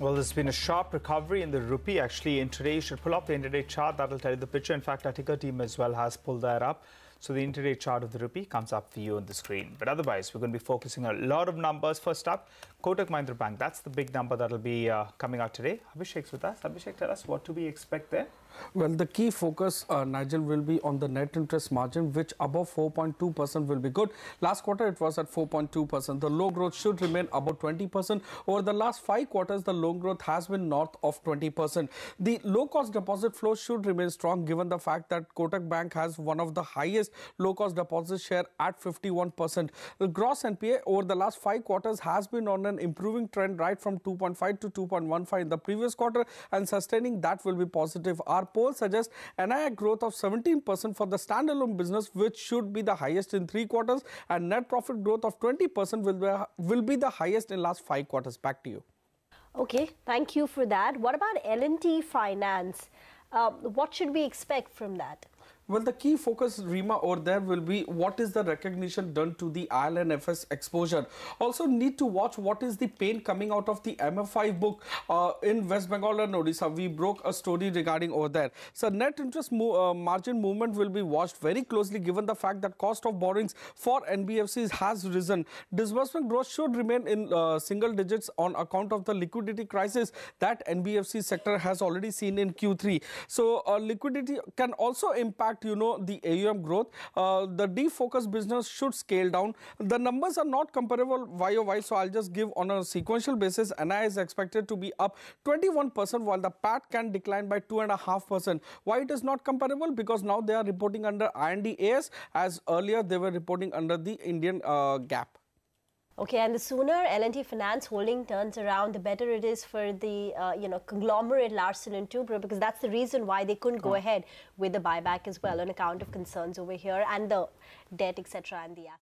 Well, there's been a sharp recovery in the rupee. Actually, in today, you should pull up the intraday chart. That'll tell you the picture. In fact, our ticker team as well has pulled that up. So the intraday chart of the rupee comes up for you on the screen. But otherwise, we're going to be focusing on a lot of numbers. First up, Kotak Mahindra Bank. That's the big number that'll be coming out today. Abhishek's with us. Abhishek, tell us what do we expect there? Well, the key focus, Nigel, will be on the net interest margin, which above 4.2% will be good. Last quarter, it was at 4.2%. The loan growth should remain about 20%. Over the last 5 quarters, the loan growth has been north of 20%. The low-cost deposit flow should remain strong, given the fact that Kotak Bank has one of the highest low-cost deposit share at 51%. The gross NPA over the last 5 quarters has been on an improving trend, right from 2.5 to 2.15 in the previous quarter, and sustaining that will be positive. Our poll suggests NII growth of 17% for the standalone business, which should be the highest in 3 quarters, and net profit growth of 20% will be the highest in last 5 quarters. Back to you. Okay, thank you for that. What about L&T Finance? What should we expect from that? Well, the key focus, Rima, over there will be what is the recognition done to the IL&FS exposure. Also need to watch what is the pain coming out of the MFI book in West Bengal and Odisha. We broke a story regarding over there. So net interest margin movement will be watched very closely, given the fact that cost of borrowings for NBFCs has risen. Disbursement growth should remain in single digits on account of the liquidity crisis that NBFC sector has already seen in Q3. So liquidity can also impact the AUM growth. The defocused business should scale down. The numbers are not comparable YOY, so I'll just give on a sequential basis. NII is expected to be up 21%, while the PAT can decline by 2.5%. Why it is not comparable? Because now they are reporting under IND-AS, as earlier they were reporting under the Indian GAAP. Okay, and the sooner L&T Finance holding turns around, the better it is for the conglomerate Larsen & Toubro, because that's the reason why they couldn't go ahead with the buyback as well on account of concerns over here and the debt, etc., and the assets.